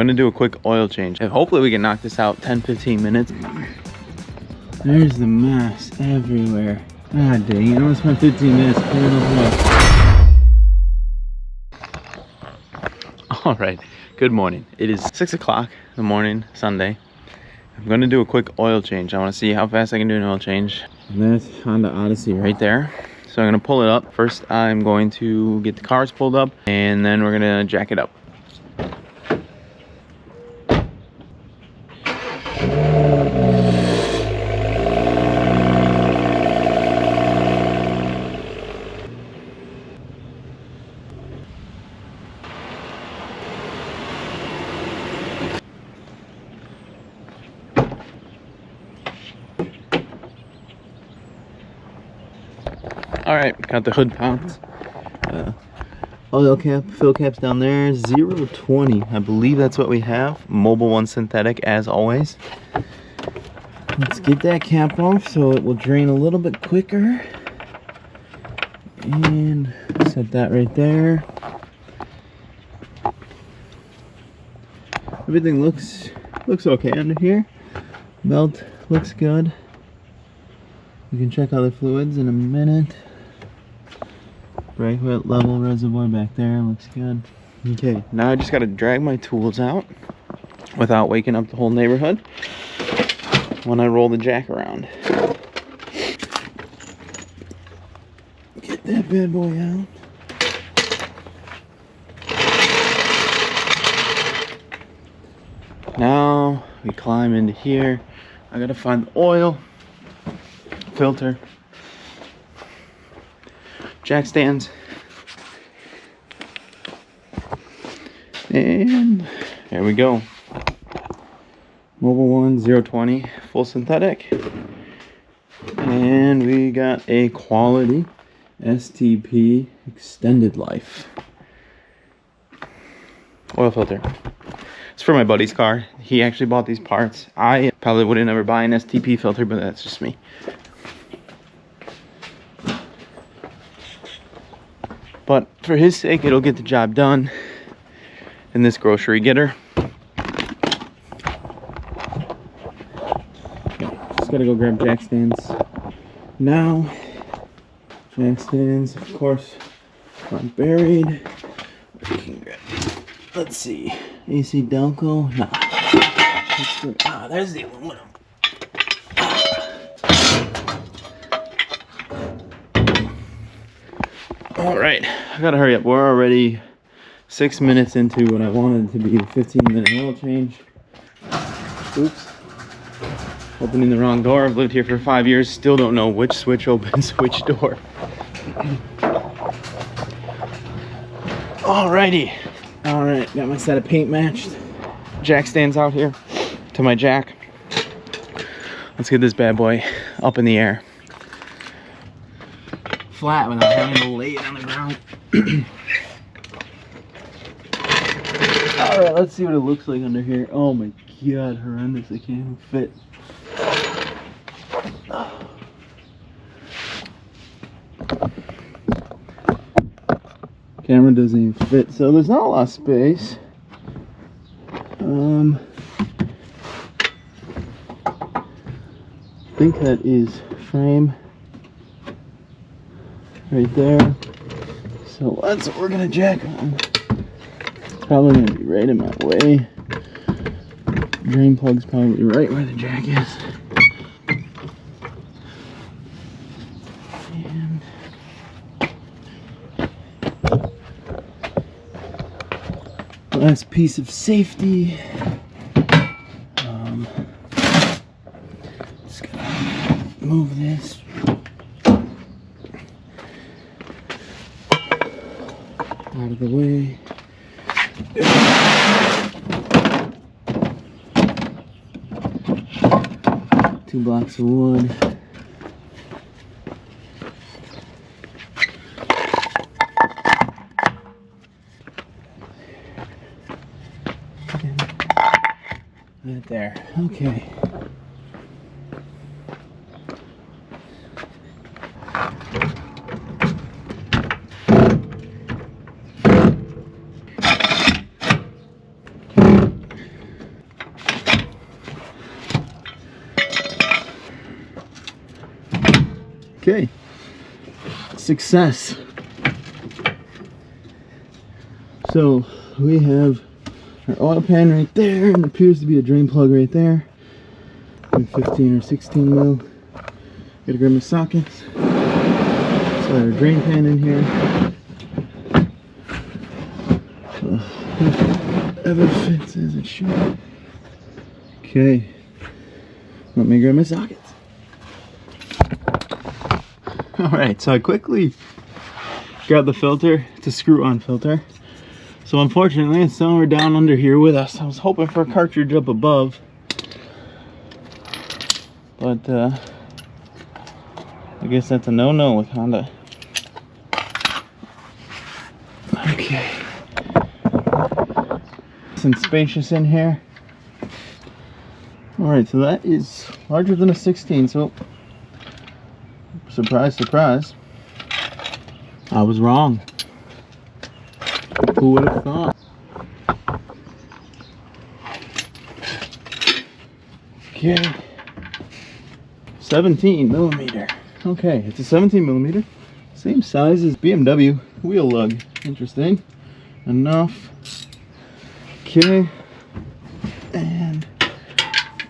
gonna do a quick oil change and hopefully we can knock this out 10-15 minutes. There's the mess everywhere. God dang, you only spent 15 minutes clearing those up. All right, good morning. It is 6 o'clock in the morning, Sunday. I'm gonna do a quick oil change. I wanna see how fast I can do an oil change. And there's Honda Odyssey right there. So I'm gonna pull it up. First, I'm going to get the cars pulled up and then we're gonna jack it up. All right, got the hood popped. Oil cap, fill caps down there, 020. I believe that's what we have. Mobile One synthetic, as always. Let's get that cap off so it will drain a little bit quicker. And set that right there. Everything looks okay under here. Belt looks good. We can check other fluids in a minute. Brake level reservoir back there looks good. Okay, now I just got to drag my tools out without waking up the whole neighborhood when I roll the jack around. Get that bad boy out. Now we climb into here. I gotta find the oil filter, jack stands, and there we go. Mobile One 020 full synthetic, and we got a quality STP extended life oil filter. It's for my buddy's car. He actually bought these parts. I probably wouldn't ever buy an STP filter, but that's just me. But for his sake, it'll get the job done in this grocery getter. Okay, just gotta go grab jack stands now. Jack stands, of course, aren't buried. We can grab, let's see, AC Delco. No. Ah, there's the aluminum. All right, I gotta hurry up. We're already 6 minutes into what I wanted to be a 15-minute oil change. Oops. Opening the wrong door. I've lived here for 5 years. Still don't know which switch opens which door. Alrighty. All right, got my set of paint matched jack stands out here to my jack. Let's get this bad boy up in the air. Flat without having to lay it on the ground. Alright, let's see what it looks like under here. Oh my god, horrendous. I can't even fit. Camera doesn't even fit, so there's not a lot of space. I think that is frame right there. So that's what we're gonna jack on. It's probably gonna be right in my way. Drain plug's probably right where the jack is. And last piece of safety. Just gonna move this. Out of the way. 2 blocks of wood. Right there. Okay. Okay, success. So we have our oil pan right there, and appears to be a drain plug right there. 15 or 16 mil. Gotta grab my sockets. Slide our drain pan in here. Ever fits as it should. Okay, let me grab my sockets. Alright, so I quickly grabbed the filter. It's a screw-on filter. So unfortunately, it's somewhere down under here with us. I was hoping for a cartridge up above, but I guess that's a no-no with Honda. Okay. And spacious in here. Alright, so that is larger than a 16, so surprise, surprise, I was wrong. Who would have thought? Okay, 17 millimeter. Okay, it's a 17 millimeter, same size as BMW wheel lug. Interesting enough. Okay, and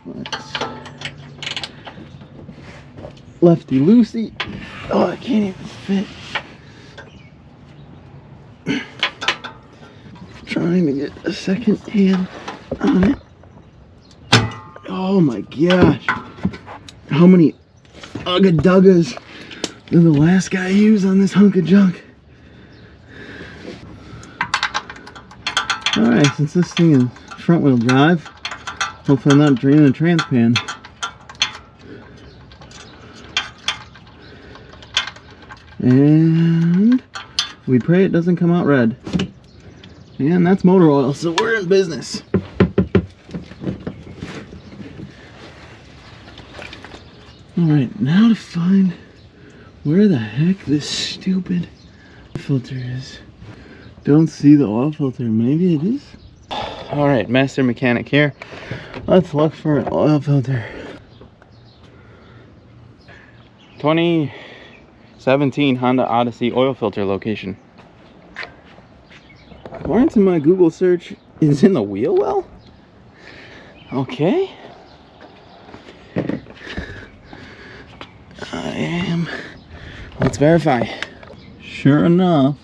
let's lefty loosey. Oh, I can't even fit. Trying to get a second hand on it. Oh my gosh, how many ugga-duggas did the last guy use on this hunk of junk? Alright, since this thing is front wheel drive, hopefully I'm not draining the trans pan. And we pray it doesn't come out red. And that's motor oil, so we're in business. Alright, now to find where the heck this stupid filter is. Don't see the oil filter. Maybe it is. Alright, master mechanic here. Let's look for an oil filter. 2017 Honda Odyssey oil filter location. According to my Google search, is in the wheel well? Okay. Let's verify. Sure enough,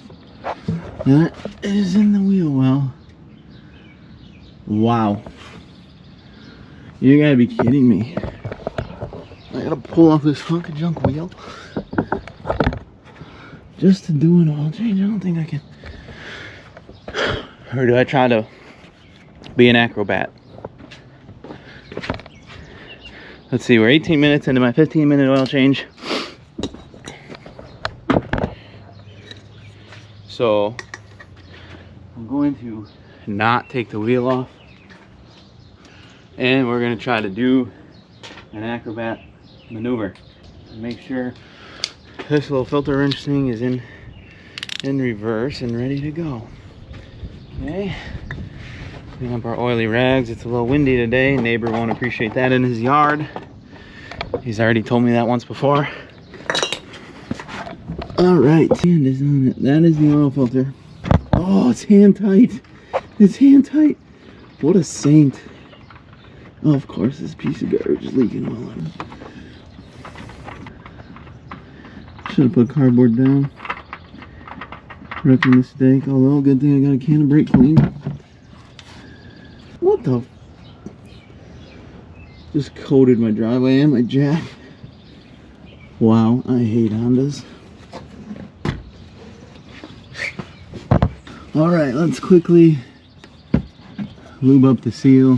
that is in the wheel well. Wow. You gotta be kidding me. I gotta pull off this hunk of junk wheel just to do an oil change. I don't think I can. Or do I try to be an acrobat? Let's see, we're 18 minutes into my 15-minute oil change. So I'm going to not take the wheel off, and we're going to try to do an acrobat maneuver and make sure this little filter wrench thing is in reverse and ready to go. Okay, clean up our oily rags. It's a little windy today. Neighbor won't appreciate that in his yard. He's already told me that once before. Alright, hand is on it. That is the oil filter. Oh, it's hand tight. It's hand tight. What a saint. Oh, of course, this piece of garbage is leaking all over. Should have put cardboard down. Rookie mistake. Although, good thing I got a can of brake clean. What the? Just coated my driveway and my jack. Wow, I hate Hondas. Alright, let's quickly lube up the seal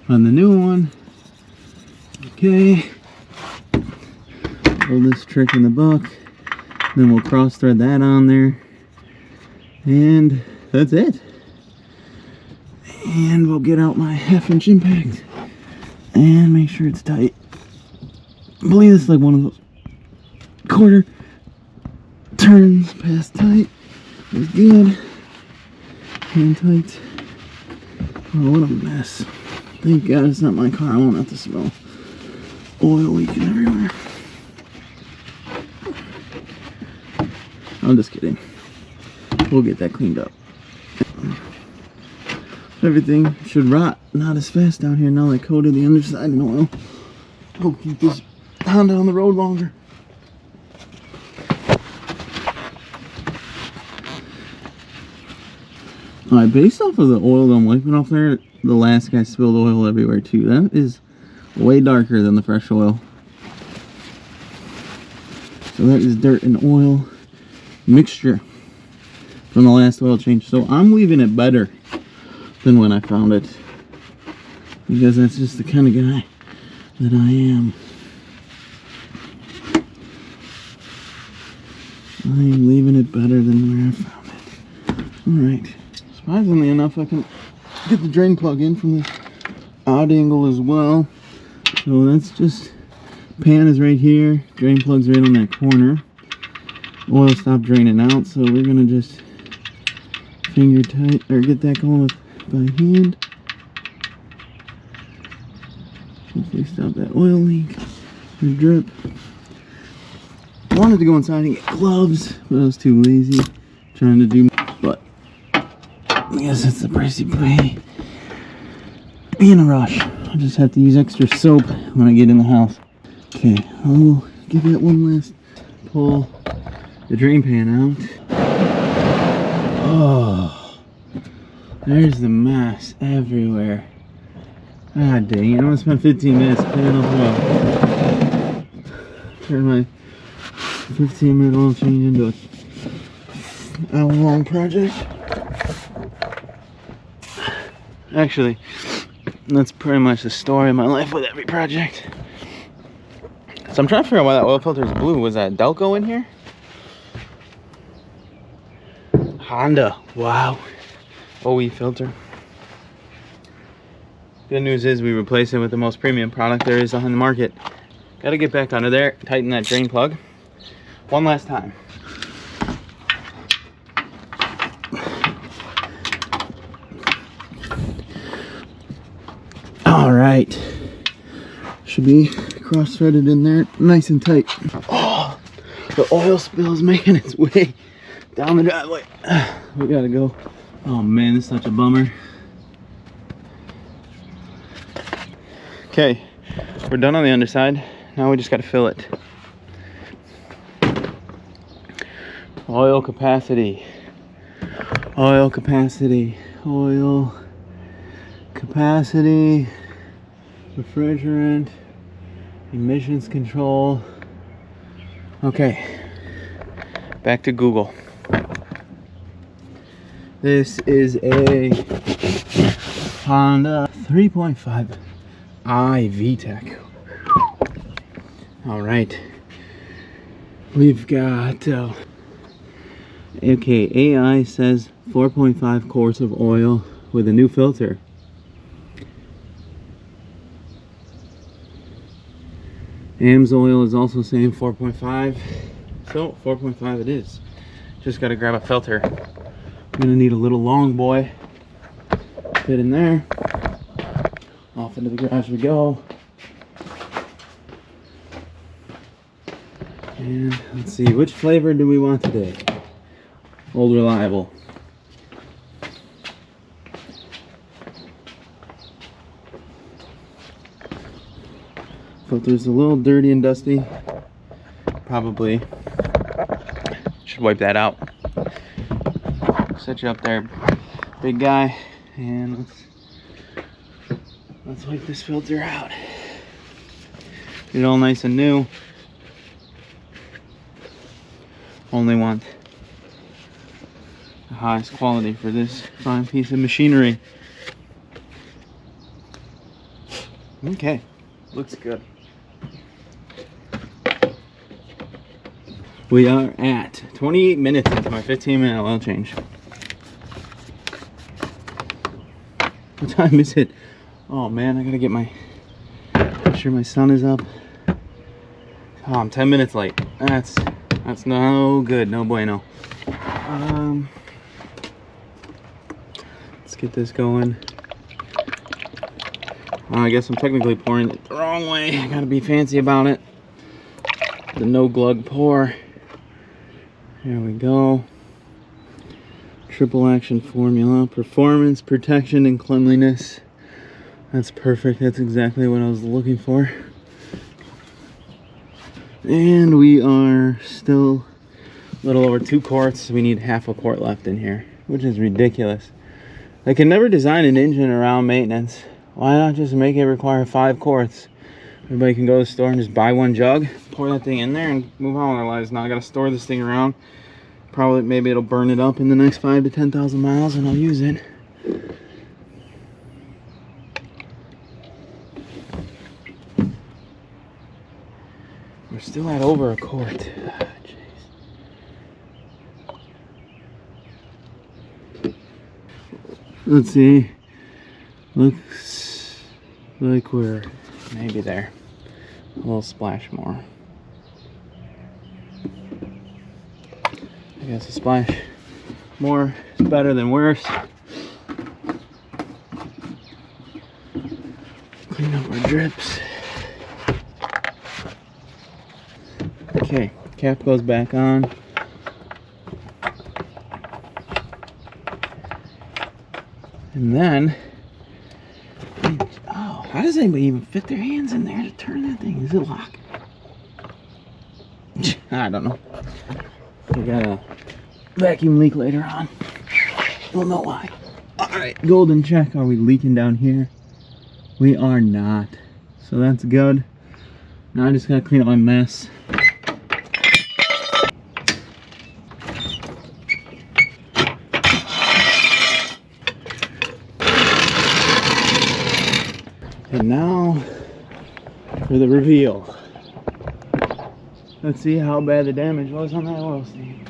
on the new one. Okay. Hold this trick in the book. Then we'll cross thread that on there. And that's it. And we'll get out my 1/2-inch impact and make sure it's tight. I believe this is like one of those quarter turns past tight. It's good. Hand tight. Oh, what a mess. Thank God it's not my car. I won't have to smell oil leaking everywhere. I'm just kidding. We'll get that cleaned up. Everything should rot not as fast down here now. They coated the underside in oil. Hope keep this Honda on the road longer. Alright, based off of the oil that I'm wiping off there, the last guy spilled oil everywhere too. That is way darker than the fresh oil. So that is dirt and oil mixture from the last oil change. So I'm leaving it better than when I found it, because that's just the kind of guy that I am. I am leaving it better than where I found it. Alright. Surprisingly enough, I can get the drain plug in from this odd angle as well. So that's just, pan is right here, drain plug's right on that corner. Oil stopped draining out, so we're gonna just finger tight, or get that going by hand. Hopefully stop that oil leak or drip. I wanted to go inside and get gloves, but I was too lazy trying to do, but I guess that's the price you pay. Be in a rush. I just have to use extra soap when I get in the house. Okay, I'll give that one last pull the drain pan out. Oh, there's the mess everywhere. God dang it, I'm gonna spend 15 minutes cleaning up well. Turn my 15-minute oil change into an hour-long project. Actually, that's pretty much the story of my life with every project. So I'm trying to figure out why that oil filter is blue. Was that Delco in here? Honda, wow. OE filter. Good news is we replaced it with the most premium product there is on the market. Gotta get back under there, tighten that drain plug one last time. All right, should be cross-threaded in there, nice and tight. Oh, the oil spill is making its way down the driveway. We gotta go. Oh man, this is such a bummer. Okay, we're done on the underside. Now we just gotta fill it. Oil capacity. Oil capacity. Oil capacity. Refrigerant. Emissions control. Okay, back to Google. This is a Honda 3.5 i-VTEC. All right, we've got okay, AI says 4.5 quarts of oil with a new filter. AMSOIL is also saying 4.5, so 4.5 it is. Just got to grab a filter. I'm gonna need a little long boy. Fit in there. Off into the garage we go. And let's see, which flavor do we want today? Old Reliable. Filter's a little dirty and dusty. Probably should wipe that out. Set you up there, big guy, and let's wipe this filter out. Get it all nice and new. Only want the highest quality for this fine piece of machinery. Okay, looks good. We are at 28 minutes into my 15-minute oil change. What time is it? Oh man, I gotta get make sure my sun is up. Oh, I'm 10 minutes late. That's no good, no bueno. Let's get this going. I guess I'm technically pouring it the wrong way. I gotta be fancy about it. The no glug pour. There we go. Triple action formula. Performance, protection, and cleanliness. That's perfect. That's exactly what I was looking for. And we are still a little over 2 quarts. We need half a quart left in here, which is ridiculous. I can never design an engine around maintenance. Why not just make it require 5 quarts? Everybody can go to the store and just buy 1 jug, pour that thing in there, and move on with their lives. Now I gotta store this thing around. Probably, maybe it'll burn it up in the next 5 to 10,000 miles, and I'll use it. We're still at over a quart. Jeez. Let's see. Looks like we're maybe there. A little splash more. I guess a splash more is better than worse. Clean up our drips. Okay, cap goes back on. And then, oh, how does anybody even fit their hands in there to turn that thing? Is it locked? I don't know. We got a vacuum leak later on. We'll know why. Alright, golden check. Are we leaking down here? We are not. So that's good. Now I just gotta clean up my mess. And now for the reveal. Let's see how bad the damage was on that oil stain.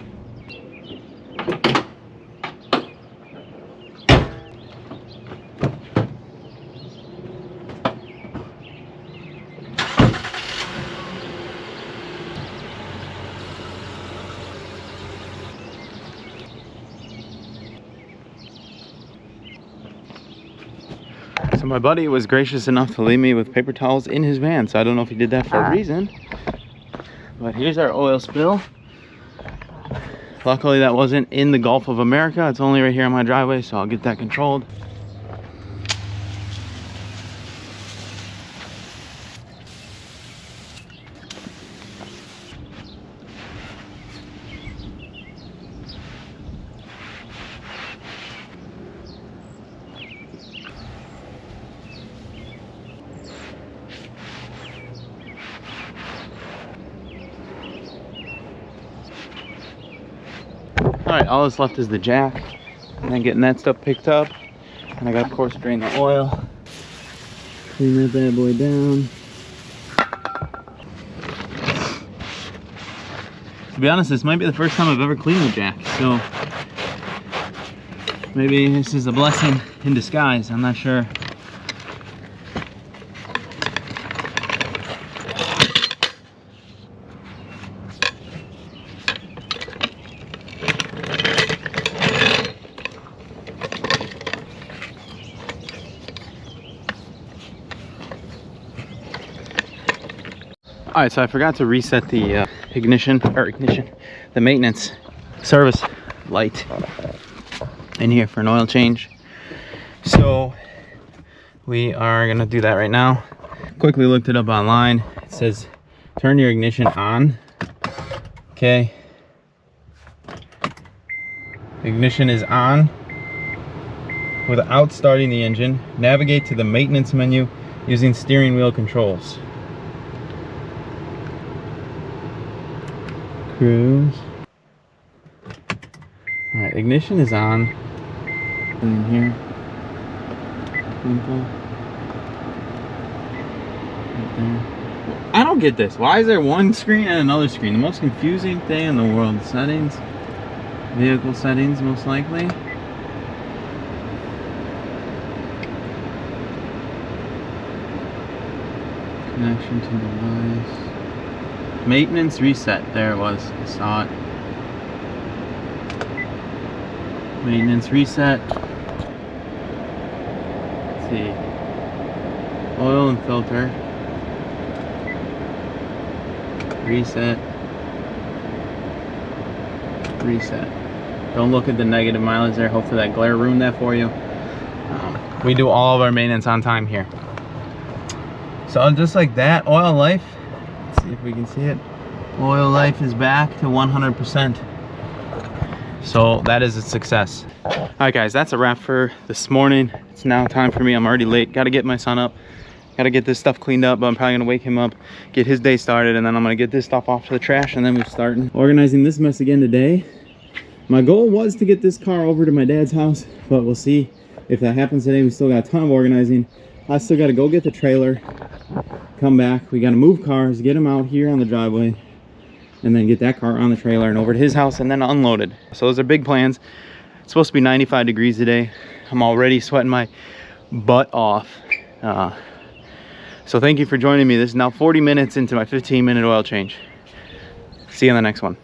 So my buddy was gracious enough to leave me with paper towels in his van, so I don't know if he did that for a reason. But here's our oil spill. Luckily that wasn't in the Gulf of America. It's only right here on my driveway, so I'll get that controlled. Alright, all that's left is the jack, and then getting that stuff picked up. And I gotta, of course, drain the oil, clean that bad boy down. To be honest, this might be the first time I've ever cleaned the jack, so maybe this is a blessing in disguise. I'm not sure. Alright, so I forgot to reset the the maintenance service light in here for an oil change. So we are gonna do that right now. Quickly looked it up online. It says turn your ignition on. Okay. Ignition is on. Without starting the engine, navigate to the maintenance menu using steering wheel controls. Cruise. Alright, ignition is on. In here. Right there. I don't get this. Why is there one screen and another screen? The most confusing thing in the world. Settings. Vehicle settings, most likely. Connection to device. Maintenance reset. There it was. I saw it. Maintenance reset. Let's see. Oil and filter. Reset. reset. Don't look at the negative mileage there. Hopefully that glare ruined that for you. We do all of our maintenance on time here. So just like that, oil life, let's see if we can see it. Oil life is back to 100%. So that is a success. All right guys, that's a wrap for this morning. It's now time for me. I'm already late. Got to get my son up. Got to get this stuff cleaned up, but I'm probably gonna wake him up, get his day started, and then I'm gonna get this stuff off to the trash, and then we're starting organizing this mess again today. My goal was to get this car over to my dad's house, but we'll see if that happens today. We still got a ton of organizing. I still got to go get the trailer, come back. We got to move cars, get them out here on the driveway, and then get that car on the trailer and over to his house and then unloaded. So those are big plans. It's supposed to be 95 degrees today. I'm already sweating my butt off. So thank you for joining me. This is now 40 minutes into my 15-minute oil change. See you in the next one.